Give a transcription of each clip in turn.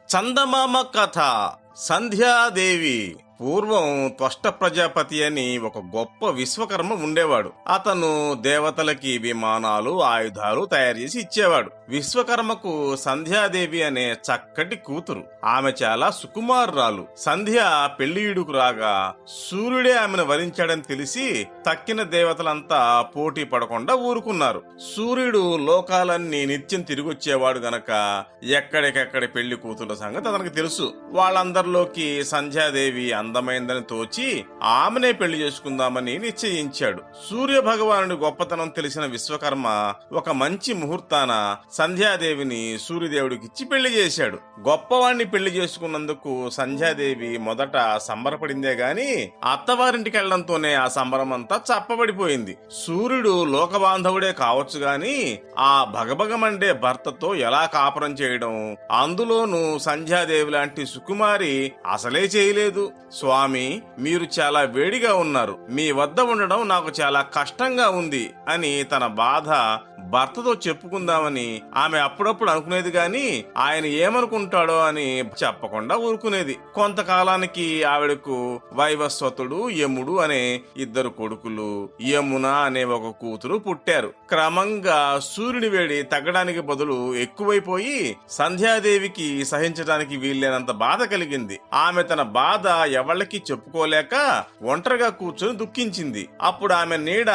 చందమామ కథ. సంధ్యాదేవి. పూర్వం త్వష్ట ప్రజాపతి అని ఒక గొప్ప విశ్వకర్మ ఉండేవాడు. అతను దేవతలకి విమానాలు, ఆయుధాలు తయారు చేసి ఇచ్చేవాడు. విశ్వకర్మకు సంధ్యాదేవి అనే చక్కటి కూతురు. ఆమె చాలా సుకుమారురాలు. సంధ్య పెళ్లియుడుకు రాగా సూర్యుడే ఆమెను వరించాడని తెలిసి తక్కిన దేవతలంతా పోటీ పడకుండా ఊరుకున్నారు. సూర్యుడు లోకాలన్నీ నిత్యం తిరిగొచ్చేవాడు గనక ఎక్కడికెక్కడి పెళ్లి కూతురు సంగతి అతనికి తెలుసు. వాళ్ళందరిలోకి సంధ్యాదేవి అందమైందని తోచి ఆమెనే పెళ్లి చేసుకుందామని నిశ్చయించాడు. సూర్య భగవానుడి గొప్పతనం తెలిసిన విశ్వకర్మ ఒక మంచి ముహూర్తాన సంధ్యాదేవిని సూర్యదేవుడికిచ్చి పెళ్లి చేశాడు. గొప్పవాణ్ణి పెళ్లి చేసుకున్నందుకు సంధ్యాదేవి మొదట సంబరపడిందే గాని అత్తవారింటికి వెళ్లడంతోనే ఆ సంబరం అంతా చప్పబడిపోయింది. సూర్యుడు లోకబాంధవుడే కావచ్చు గాని ఆ భగభగమండే భర్తతో ఎలా కాపురం చేయడం, అందులోనూ సంధ్యాదేవి లాంటి సుకుమారి అసలే చేయలేదు. స్వామి, మీరు చాలా వేడిగా ఉన్నారు, మీ వద్ద ఉండడం నాకు చాలా కష్టంగా ఉంది అని తన బాధ భర్తతో చెప్పుకుందామని ఆమె అప్పుడప్పుడు అనుకునేది గాని ఆయన ఏమనుకుంటాడో అని చెప్పకుండా ఊరుకునేది. కొంతకాలానికి ఆవిడకు వైవస్వతుడు, యముడు అనే ఇద్దరు కొడుకులు, యమున అనే ఒక కూతురు పుట్టారు. క్రమంగా సూర్యుని వేడి తగ్గడానికి బదులు ఎక్కువైపోయి సంధ్యాదేవికి సహించడానికి వీల్లేనంత బాధ కలిగింది. ఆమె తన బాధ ఎవళ్ళకి చెప్పుకోలేక ఒంటరిగా కూర్చొని దుఃఖించింది. అప్పుడు ఆమె నీడ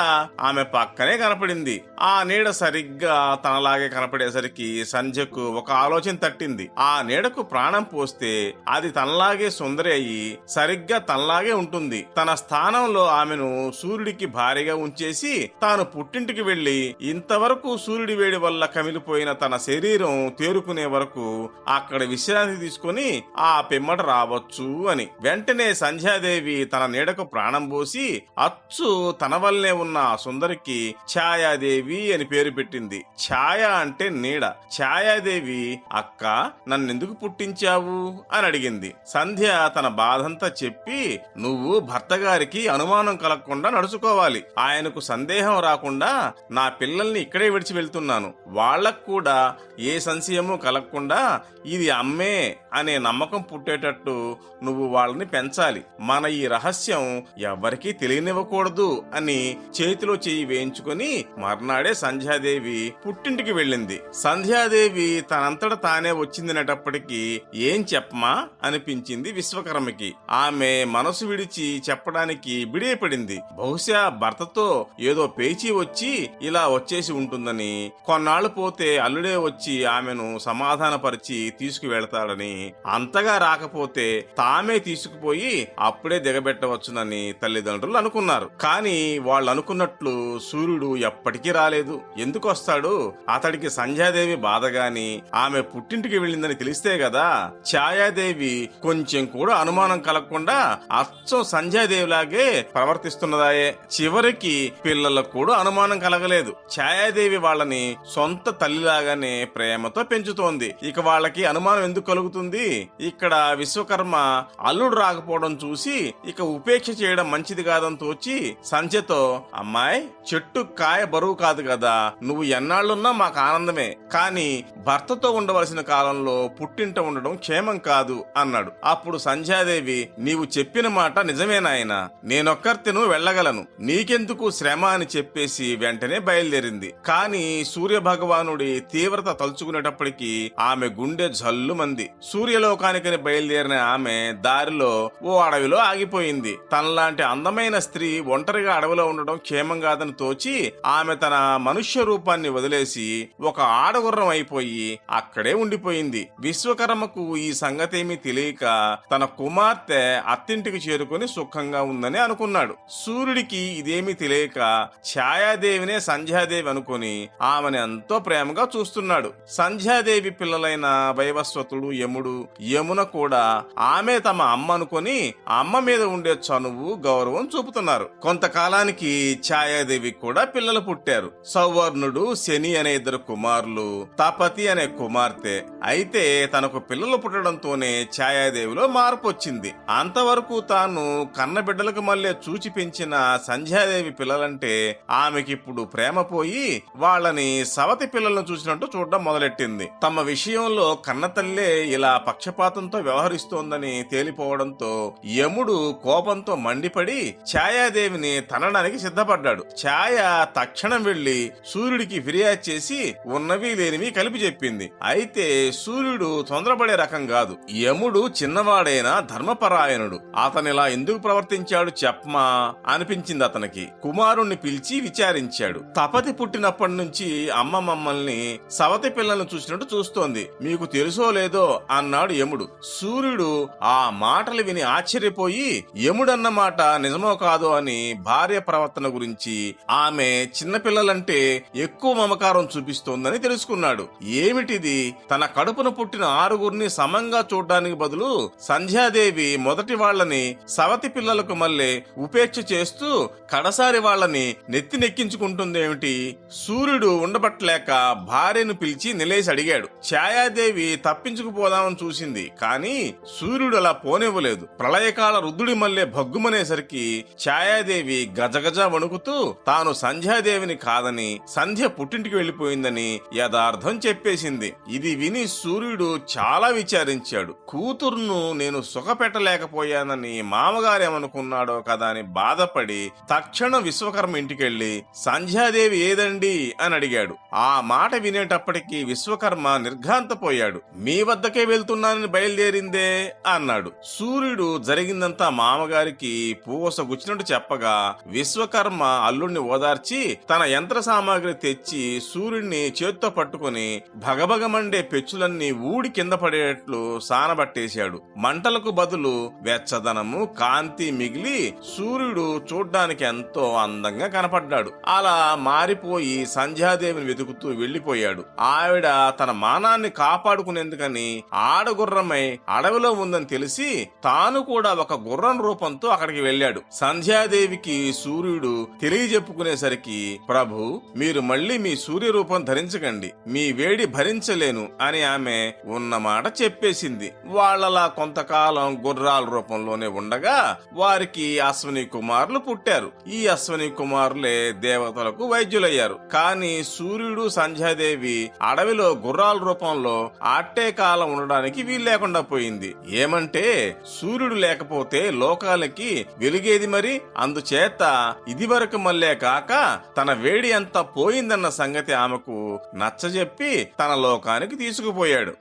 ఆమె పక్కనే కనపడింది. ఆ నీడ సరిగ్గా తనలాగే కనపడేసరికి సంధ్యకు ఒక ఆలోచన తట్టింది. ఆ నీడకు ప్రాణం పోస్తే అది తనలాగే సుందరి అయ్యి సరిగ్గా తనలాగే ఉంటుంది. తన స్థానంలో ఆమెను సూర్యుడికి భారీగా ఉంచేసి తాను పుట్టింటికి వెళ్లి ఇంతవరకు సూర్యుడి వేడి వల్ల కమిలిపోయిన తన శరీరం తేరుకునే వరకు అక్కడ విశ్రాంతి తీసుకుని ఆ పిమ్మట రావచ్చు అని. వెంటనే సంధ్యాదేవి తన నీడకు ప్రాణం పోసి అచ్చు తన వల్లనే ఉన్న సుందరికి ఛాయాదేవి అని పేరు పెట్టింది. ఛాయ అంటే నీడ. ఛాయాదేవి, అక్క, నన్నెందుకు పుట్టించావు అని అడిగింది. సంధ్య తన బాధంతా చెప్పి, నువ్వు భర్త గారికి అనుమానం కలగకుండా నడుచుకోవాలి, ఆయనకు సందేహం రాకుండా నా పిల్లల్ని ఇక్కడే విడిచి వెళ్తున్నాను, వాళ్లకు కూడా ఏ సంశయమూ కలగకుండా ఇది అమ్మే అనే నమ్మకం పుట్టేటట్టు నువ్వు వాళ్ళని పెంచాలి, మన ఈ రహస్యం ఎవరికీ తెలియనివ్వకూడదు అని చేతిలో చెయ్యి వేయించుకుని మర్నాడే సంధ్యాదేవి పుట్టింటికి వెళ్ళింది. సంధ్యాదేవి తనంతట తానే వచ్చిందనేటప్పటికీ ఏం చెప్పమా అనిపించింది విశ్వకర్మకి. ఆమె మనసు విడిచి చెప్పడానికి బిడియపడింది. బహుశా భర్తతో ఏదో పేచీ వచ్చి ఇలా వచ్చేసి ఉంటుందని, కొన్నాళ్లు పోతే అల్లుడే వచ్చి ఆమెను సమాధానపరిచి తీసుకువెళతాడని, అంతగా రాకపోతే తామే తీసుకుపోయి అప్పుడే దిగబెట్టవచ్చునని తల్లిదండ్రులు అనుకున్నారు. కానీ వాళ్ళు అనుకున్నట్లు సూర్యుడు ఎప్పటికీ రాలేదు. ఎందుకు వస్తాడు? అతడికి సంధ్యాదేవి బాధ గాని ఆమె పుట్టింటికి వెళ్ళిందని తెలిస్తే కదా. ఛాయాదేవి కొంచెం కూడా అనుమానం కలగకుండా అచ్చం సంధ్యాదేవిలాగే ప్రవర్తిస్తున్నదాయే. చివరికి పిల్లలకు కూడా అనుమానం కలగలేదు. ఛాయాదేవి వాళ్ళని సొంత తల్లిలాగానే ప్రేమతో పెంచుతోంది. ఇక వాళ్ళకి అనుమానం ఎందుకు కలుగుతుంది? ఇక్కడ విశ్వకర్మ అల్లుడు రాకపోవడం చూసి ఇక ఉపేక్ష చేయడం మంచిది కాదని తోచి సంధ్యతో, అమ్మాయి, చెట్టు కాయ బరువు కాదు కదా, నువ్వు ఎన్నాళ్లున్నా మాకు ఆనందమే, కానీ భర్తతో ఉండవలసిన కాలంలో పుట్టింట ఉండడం క్షేమం కాదు అన్నాడు. అప్పుడు సంధ్యాదేవి, నీవు చెప్పిన మాట నిజమేనాయనా, నేనొక్కర్తిను వెళ్ళగలను, నీకెందుకు శ్రమ అని చెప్పేసి వెంటనే బయలుదేరింది. కానీ సూర్య భగవానుడి తీవ్రత తలుచుకునేటప్పటికీ ఆమె గుండె జల్లుమంది. సూర్యలోకానికని బయలుదేరిన ఆమె దారిలో ఓ అడవిలో ఆగిపోయింది. తనలాంటి అందమైన స్త్రీ ఒంటరిగా అడవిలో ఉండడం క్షేమం కాదని తోచి ఆమె తన మనుష్య రూపాన్ని వదిలేసి ఒక ఆడగుర్రం అయిపోయి అక్కడే ఉండిపోయింది. విశ్వకర్మకు ఈ సంగతేమీ తెలియక తన కుమార్తె అత్తింటికి చేరుకుని సుఖంగా ఉందని అనుకున్నాడు. సూర్యుడికి ఇదేమీ తెలియక ఛాయాదేవినే సంధ్యాదేవి అనుకుని ఆమెను ఎంతో ప్రేమగా చూస్తున్నాడు. సంధ్యాదేవి పిల్లలైన వైవస్వతుడు, యముడు, యమున కూడా ఆమె తమ అమ్మ అనుకుని తగ్గించుకొని అమ్మ మీద ఉండే చనువు గౌరవం చూపుతున్నారు. కొంతకాలానికి ఛాయాదేవి కూడా పిల్లలు పుట్టారు. సౌవర్ణుడు, శని అనే 2 కుమారులు, తపతి అనే కుమార్తె. అయితే తనకు పిల్లలు పుట్టడంతోనే ఛాయాదేవిలో మార్పు వచ్చింది. అంతవరకు తాను కన్నబిడ్డలకు మళ్ళీ చూచి పెంచిన సంధ్యాదేవి పిల్లలంటే ఆమెకిప్పుడు ప్రేమ పోయి వాళ్ళని సవతి పిల్లలను చూసినట్టు చూడడం మొదలెట్టింది. తమ విషయంలో కన్నతల్లే ఇలా పక్షపాతంతో వ్యవహరిస్తోందని తేలిపోవడంతో యముడు కోపంతో మండిపడి ఛాయాదేవిని తనడానికి సిద్ధపడ్డాడు. ఛాయ తక్షణం వెళ్లి సూర్యుడికి ఫిర్యాదు చేసి ఉన్నవి లేనివి కలిపి చెప్పింది. అయితే సూర్యుడు తొందరపడే రకం కాదు. యముడు చిన్నవాడైన ధర్మపరాయణుడు. అతనిలా ఎందుకు ప్రవర్తించాడు చెప్పమా అనిపించింది అతనికి. కుమారుణ్ణి పిలిచి విచారించాడు. తపతి పుట్టినప్పటి నుంచి అమ్మ మమ్మల్ని సవతి పిల్లలను చూసినట్టు చూస్తోంది, మీకు తెలుసో లేదో అన్నాడు యముడు. సూర్యుడు ఆ మాటలు విని ఆశ్చర్యపోయి యముడన్న మాట నిజమో కాదో అని భార్య ప్రవర్తన గురించి, ఆమె చిన్నపిల్లలంటే ఎక్కువ మమకారం చూపిస్తోందని తెలుసుకున్నాడు. ఏమిటిది, తన కడుపున పుట్టిన 6గురిని సమంగా చూడ్డానికి బదులు సంధ్యాదేవి మొదటి వాళ్లని సవతి పిల్లలకు మళ్ళీ ఉపేక్ష చేస్తూ కడసారి వాళ్లని నెత్తినెక్కించుకుంటుందేమిటి? సూర్యుడు ఉండబట్టలేక భార్యను పిలిచి నిలేసి అడిగాడు. ఛాయాదేవి తప్పించుకుపోదామని చూసింది, కాని సూర్యుడు అలా పోనివ్వలేదు. ప్రళయకాల రుద్రుడి మల్లె భగ్గుమనేసరికి ఛాయాదేవి గజగజ వణుకుతూ తాను సంధ్యాదేవిని కాదని సంధ్య పుట్టింటికి వెళ్లిపోయిందని యథార్థం చెప్పేసింది. ఇది విని సూర్యుడు చాలా విచారించాడు. కూతుర్ను నేను సుఖపెట్టలేకపోయానని మామగారేమనుకున్నాడో కదా అని బాధపడి తక్షణం విశ్వకర్మ ఇంటికెళ్లి సంధ్యాదేవి ఏదండి అని అడిగాడు. ఆ మాట వినేటప్పటికీ విశ్వకర్మ నిర్ఘాంతపోయాడు. మీ వద్దకే వెళ్తున్నానని బయలుదేరిందే అన్నాడు. సూర్యుడు జరిగిందంతా మామగారికి పూవస గుచ్చినట్టు చెప్పగా విశ్వకర్మ అల్లుణ్ణి ఓదార్చి తన యంత్ర సామాగ్రి తెచ్చి సూర్యుడిని చేత్తో పట్టుకుని భగభగమండే పెచ్చులన్నీ ఊడి కింద పడేట్లు సానబట్టేశాడు. మంటలకు బదులు వెచ్చదనము, కాంతి మిగిలి సూర్యుడు చూడ్డానికి ఎంతో అందంగా కనపడ్డాడు. అలా మారిపోయి సంధ్యాదేవిని వెతుకుతూ వెళ్లిపోయాడు. ఆవిడ తన మానాన్ని కాపాడుకునేందుకని ఆడగుర్రమై అడవిలో ఉందని తెలిసి తాను కూడా ఒక గుర్రం రూపంతో అక్కడికి వెళ్లాడు. సంధ్యాదేవికి సూర్యుడు తెలియజెప్పుకునేసరికి, ప్రభు, మీరు మళ్లీ మీ సూర్య రూపం ధరించకండి, మీ వేడి భరించలేను అని ఆమె ఉన్నమాట చెప్పేసింది. వాళ్ళలా కొంతకాలం గుర్రాల రూపంలోనే ఉండగా వారికి అశ్విని కుమారులు పుట్టారు. ఈ అశ్విని కుమారులే దేవతలకు వైద్యులయ్యారు. కాని సూర్యుడు, సంధ్యాదేవి అడవిలో గుర్రాల రూపంలో అట్టే కాలం ఉండడానికి వీలు లేకుండా పోయింది. ఏమంటే సూర్యుడు లేకపోతే లోకాలకి వెలుగేది మరి. అందుచేత ఇదివరకు మళ్ళే కాక తన వేడి అంతా పోయిందన్న సంగతి ఆమెకు నచ్చజెప్పి తన లోకానికి తీసుకుపోయాడు.